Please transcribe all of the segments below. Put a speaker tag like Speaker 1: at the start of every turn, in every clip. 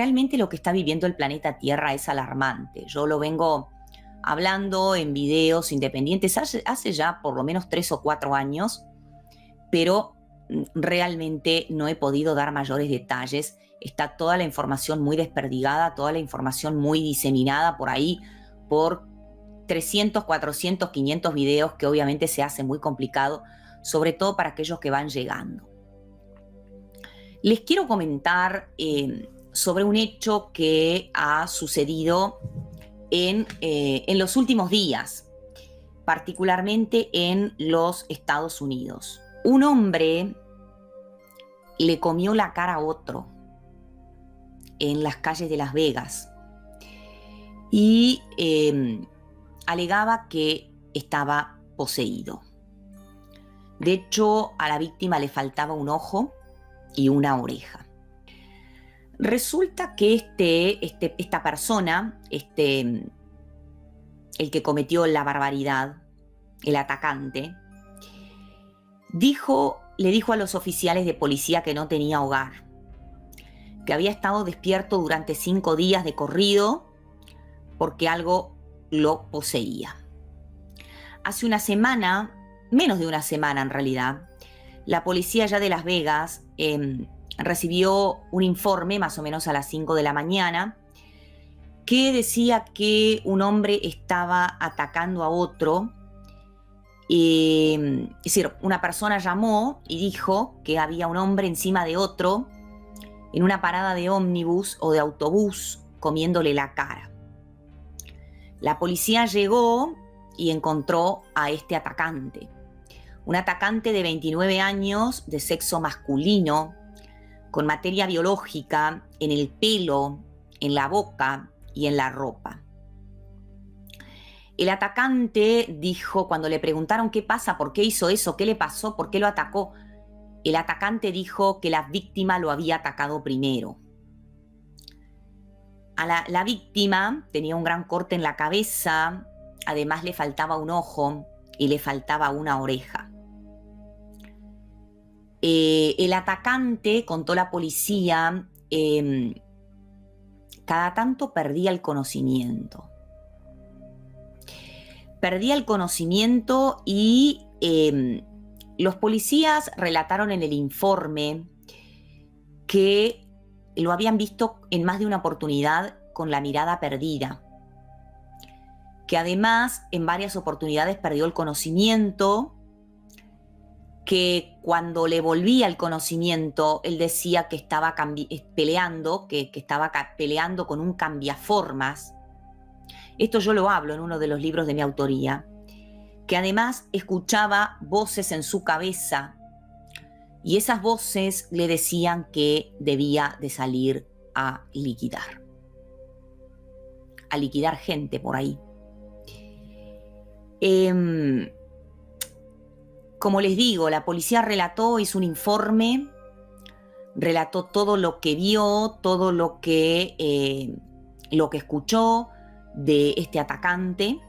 Speaker 1: realmente lo que está viviendo el planeta Tierra es alarmante. Yo lo vengo hablando en videos independientes hace ya por lo menos 3 o 4 años, pero realmente no he podido dar mayores detalles. Está toda la información muy desperdigada, toda la información muy diseminada por ahí, por 300, 400, 500 videos, que obviamente se hace muy complicado, sobre todo para aquellos que van llegando. Les quiero comentar sobre un hecho que ha sucedido en los últimos días, particularmente en los Estados Unidos. Un hombre le comió la cara a otro en las calles de Las Vegas y alegaba que estaba poseído. De hecho, a la víctima le faltaba un ojo y una oreja. Resulta que esta persona, el que cometió la barbaridad, el atacante, le dijo a los oficiales de policía que no tenía hogar, que había estado despierto durante 5 días de corrido porque algo lo poseía. Hace una semana, menos de una semana en realidad, la policía ya de Las Vegas recibió un informe más o menos a las 5 de la mañana que decía que un hombre estaba atacando a otro. Es decir, una persona llamó y dijo que había un hombre encima de otro en una parada de ómnibus o de autobús comiéndole la cara. La policía llegó y encontró a este atacante. Un atacante de 29 años, de sexo masculino, con materia biológica en el pelo, en la boca y en la ropa. El atacante dijo, cuando le preguntaron qué pasa, por qué hizo eso, qué le pasó, por qué lo atacó, el atacante dijo que la víctima lo había atacado primero. La víctima tenía un gran corte en la cabeza, además le faltaba un ojo y le faltaba una oreja. El atacante, contó la policía, cada tanto perdía el conocimiento. Perdía el conocimiento y los policías relataron en el informe que lo habían visto en más de una oportunidad con la mirada perdida, que además en varias oportunidades perdió el conocimiento, que cuando le volvía el conocimiento él decía que estaba peleando, que estaba peleando con un cambiaformas. Esto yo lo hablo en uno de los libros de mi autoría, que además escuchaba voces en su cabeza y esas voces le decían que debía de salir a liquidar gente por ahí. Como les digo, la policía relató, hizo un informe, relató todo lo que vio, todo lo que escuchó de este atacante.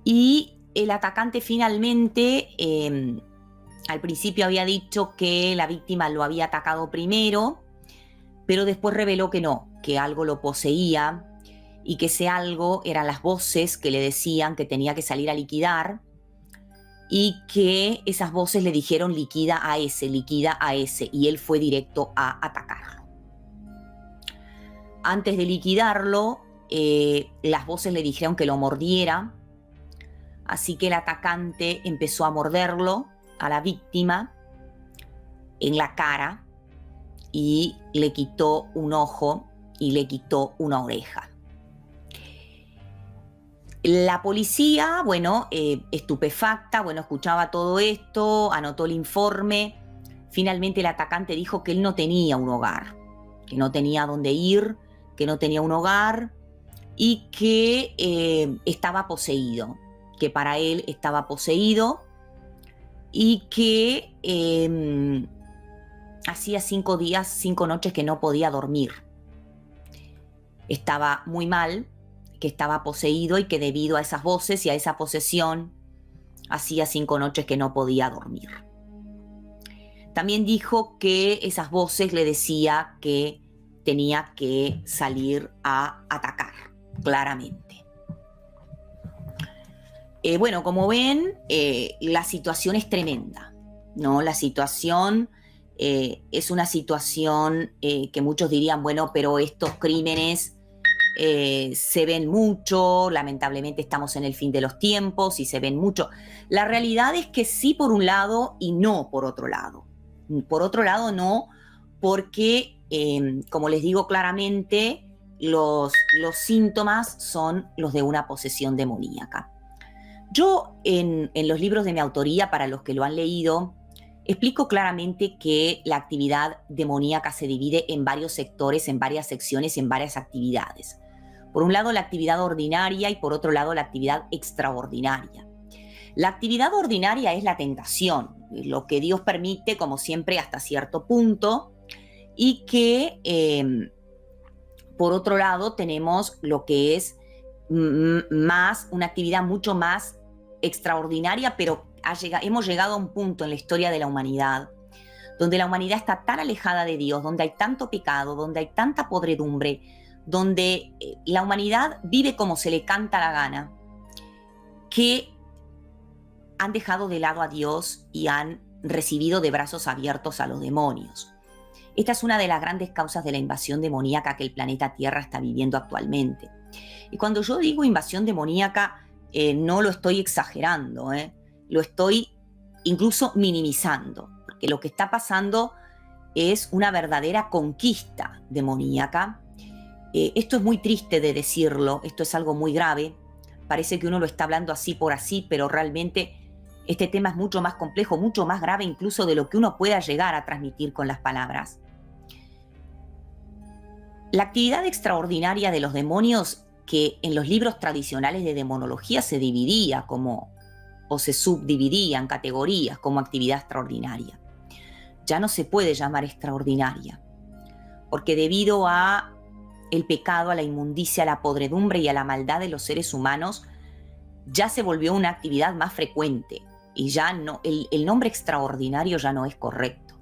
Speaker 1: Y el atacante finalmente, al principio había dicho que la víctima lo había atacado primero, pero después reveló que no, que algo lo poseía y que ese algo eran las voces que le decían que tenía que salir a liquidar y que esas voces le dijeron liquida a ese, y él fue directo a atacarlo. Antes de liquidarlo, las voces le dijeron que lo mordiera, así que el atacante empezó a morderlo a la víctima en la cara y le quitó un ojo y le quitó una oreja. La policía, estupefacta, escuchaba todo esto, anotó el informe. Finalmente el atacante dijo que él no tenía un hogar, que no tenía dónde ir, que no tenía un hogar y que estaba poseído, que para él estaba poseído y que hacía 5 días, 5 noches que no podía dormir. Estaba muy mal, que estaba poseído y que debido a esas voces y a esa posesión hacía 5 noches que no podía dormir. También dijo que esas voces le decía que tenía que salir a atacar, claramente. Bueno, como ven, la situación es tremenda, ¿no? La situación es una situación que muchos dirían, bueno, pero estos crímenes se ven mucho, lamentablemente estamos en el fin de los tiempos y se ven mucho. La realidad es que sí por un lado y no por otro lado. Por otro lado no, porque, como les digo claramente, los síntomas son los de una posesión demoníaca. Yo en los libros de mi autoría, para los que lo han leído, explico claramente que la actividad demoníaca se divide en varios sectores, en varias secciones, en varias actividades. Por un lado, la actividad ordinaria y por otro lado, la actividad extraordinaria. La actividad ordinaria es la tentación, lo que Dios permite, como siempre, hasta cierto punto, y que, por otro lado, tenemos lo que es más una actividad mucho más extraordinaria, pero hemos llegado a un punto en la historia de la humanidad donde la humanidad está tan alejada de Dios, donde hay tanto pecado, donde hay tanta podredumbre, donde la humanidad vive como se le canta la gana, que han dejado de lado a Dios y han recibido de brazos abiertos a los demonios. Esta es una de las grandes causas de la invasión demoníaca que el planeta Tierra está viviendo actualmente. Y cuando yo digo invasión demoníaca, no lo estoy exagerando, lo estoy incluso minimizando, porque lo que está pasando es una verdadera conquista demoníaca. Esto es muy triste de decirlo, esto es algo muy grave, parece que uno lo está hablando así por así, pero realmente este tema es mucho más complejo, mucho más grave incluso de lo que uno pueda llegar a transmitir con las palabras. La actividad extraordinaria de los demonios, que en los libros tradicionales de demonología se dividía o se subdividía en categorías como actividad extraordinaria, ya no se puede llamar extraordinaria, porque debido a el pecado, a la inmundicia, a la podredumbre y a la maldad de los seres humanos, ya se volvió una actividad más frecuente y ya no, el nombre extraordinario ya no es correcto.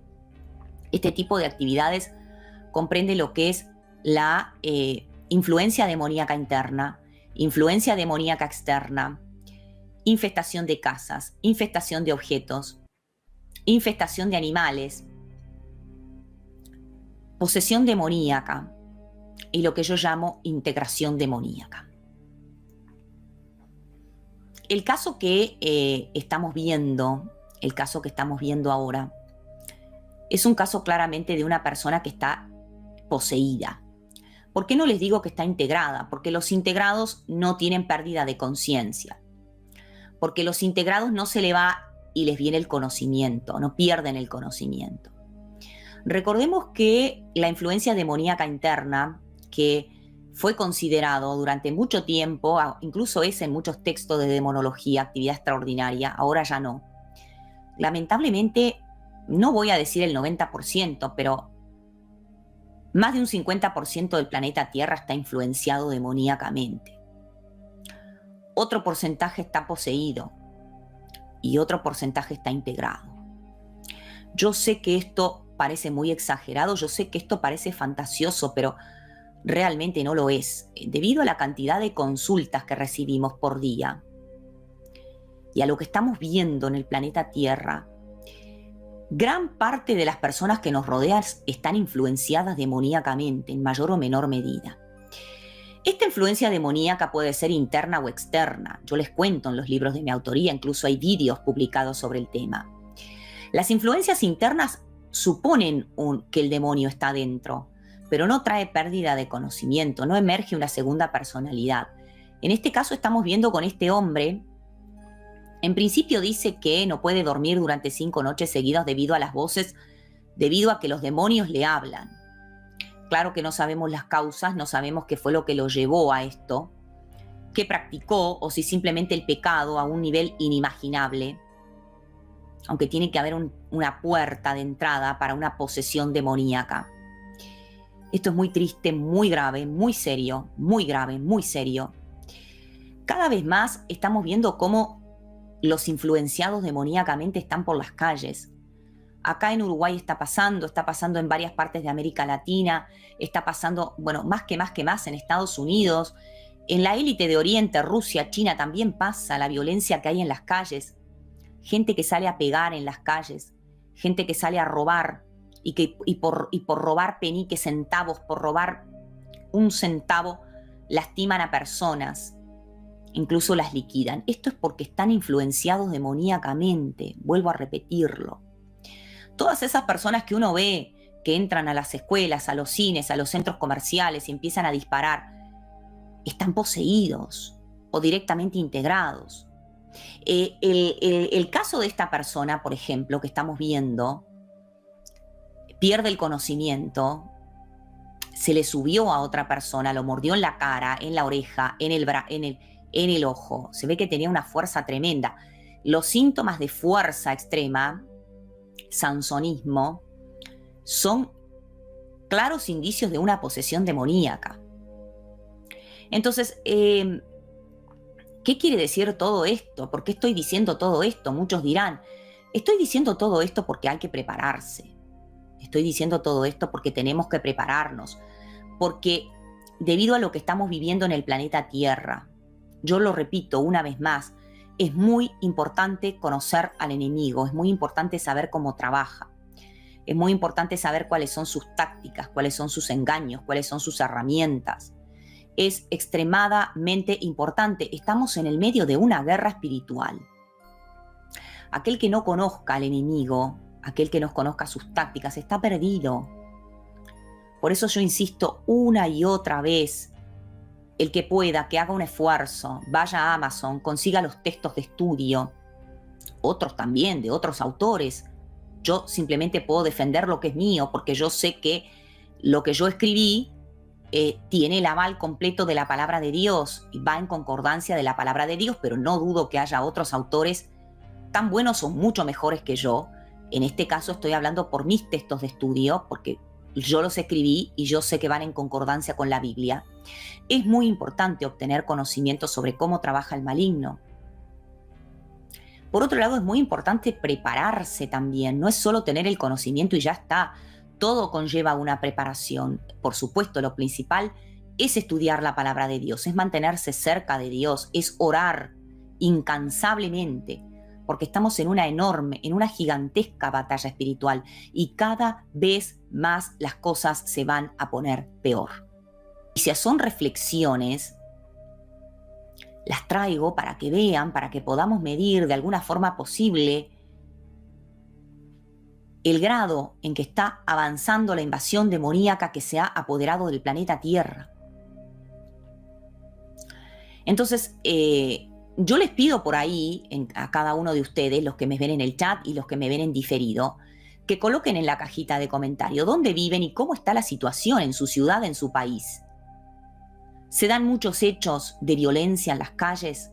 Speaker 1: Este tipo de actividades comprende lo que es la influencia demoníaca interna, influencia demoníaca externa, infestación de casas, infestación de objetos, infestación de animales, posesión demoníaca y lo que yo llamo integración demoníaca. El caso que estamos viendo, el caso que estamos viendo ahora, es un caso claramente de una persona que está poseída. ¿Por qué no les digo que está integrada? Porque los integrados no tienen pérdida de conciencia. Porque los integrados no se le va y les viene el conocimiento, no pierden el conocimiento. Recordemos que la influencia demoníaca interna, que fue considerado durante mucho tiempo, incluso es en muchos textos de demonología, actividad extraordinaria, ahora ya no. Lamentablemente, no voy a decir el 90%, pero más de un 50% del planeta Tierra está influenciado demoníacamente. Otro porcentaje está poseído y otro porcentaje está integrado. Yo sé que esto parece muy exagerado, yo sé que esto parece fantasioso, pero realmente no lo es. Debido a la cantidad de consultas que recibimos por día y a lo que estamos viendo en el planeta Tierra, gran parte de las personas que nos rodean están influenciadas demoníacamente, en mayor o menor medida. Esta influencia demoníaca puede ser interna o externa. Yo les cuento en los libros de mi autoría, incluso hay vídeos publicados sobre el tema. Las influencias internas suponen que el demonio está dentro, pero no trae pérdida de conocimiento, no emerge una segunda personalidad. En este caso estamos viendo con este hombre. En principio dice que no puede dormir durante 5 noches seguidas debido a las voces, debido a que los demonios le hablan. Claro que no sabemos las causas, no sabemos qué fue lo que lo llevó a esto, qué practicó o si simplemente el pecado a un nivel inimaginable, aunque tiene que haber una puerta de entrada para una posesión demoníaca. Esto es muy triste, muy grave, muy serio, muy grave, muy serio. Cada vez más estamos viendo cómo los influenciados demoníacamente están por las calles. Acá en Uruguay está pasando en varias partes de América Latina, está pasando, bueno, más que más en Estados Unidos. En la élite de Oriente, Rusia, China, también pasa la violencia que hay en las calles. Gente que sale a pegar en las calles, gente que sale a robar y por robar peniques, centavos, por robar un centavo, lastiman a personas, incluso las liquidan. Esto es porque están influenciados demoníacamente, vuelvo a repetirlo. Todas esas personas que uno ve que entran a las escuelas, a los cines, a los centros comerciales y empiezan a disparar, están poseídos o directamente integrados. El caso de esta persona, por ejemplo, que estamos viendo, pierde el conocimiento, se le subió a otra persona, lo mordió en la cara, en la oreja, en el ojo. Se ve que tenía una fuerza tremenda. Los síntomas de fuerza extrema, sansonismo, son claros indicios de una posesión demoníaca. Entonces, ¿qué quiere decir todo esto? ¿Por qué estoy diciendo todo esto? Muchos dirán, estoy diciendo todo esto porque hay que prepararse. Estoy diciendo todo esto porque tenemos que prepararnos. Porque debido a lo que estamos viviendo en el planeta Tierra, yo lo repito una vez más, es muy importante conocer al enemigo, es muy importante saber cómo trabaja. Es muy importante saber cuáles son sus tácticas, cuáles son sus engaños, cuáles son sus herramientas. Es extremadamente importante. Estamos en el medio de una guerra espiritual. Aquel que no conozca al enemigo, aquel que no conozca sus tácticas, está perdido. Por eso yo insisto una y otra vez, el que pueda, que haga un esfuerzo, vaya a Amazon, consiga los textos de estudio, otros también, de otros autores. Yo simplemente puedo defender lo que es mío, porque yo sé que lo que yo escribí tiene el aval completo de la palabra de Dios y va en concordancia de la palabra de Dios, pero no dudo que haya otros autores tan buenos o mucho mejores que yo. En este caso estoy hablando por mis textos de estudio, porque yo los escribí y yo sé que van en concordancia con la Biblia. Es muy importante obtener conocimiento sobre cómo trabaja el maligno. Por otro lado, es muy importante prepararse también. No es solo tener el conocimiento y ya está. Todo conlleva una preparación. Por supuesto, lo principal es estudiar la palabra de Dios, es mantenerse cerca de Dios, es orar incansablemente, porque estamos en una gigantesca batalla espiritual y cada vez más las cosas se van a poner peor. Y si son reflexiones, las traigo para que vean, para que podamos medir de alguna forma posible el grado en que está avanzando la invasión demoníaca que se ha apoderado del planeta Tierra. Entonces, yo les pido por ahí a cada uno de ustedes, los que me ven en el chat y los que me ven en diferido, que coloquen en la cajita de comentarios dónde viven y cómo está la situación en su ciudad, en su país. ¿Se dan muchos hechos de violencia en las calles?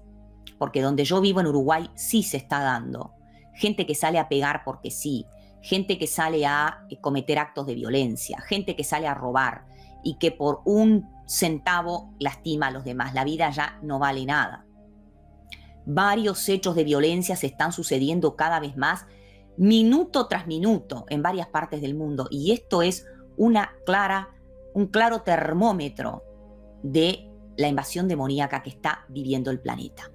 Speaker 1: Porque donde yo vivo en Uruguay sí se está dando. Gente que sale a pegar porque sí, gente que sale a cometer actos de violencia, gente que sale a robar y que por un centavo lastima a los demás. La vida ya no vale nada. Varios hechos de violencia se están sucediendo cada vez más, minuto tras minuto, en varias partes del mundo. Y esto es un claro termómetro de la invasión demoníaca que está viviendo el planeta.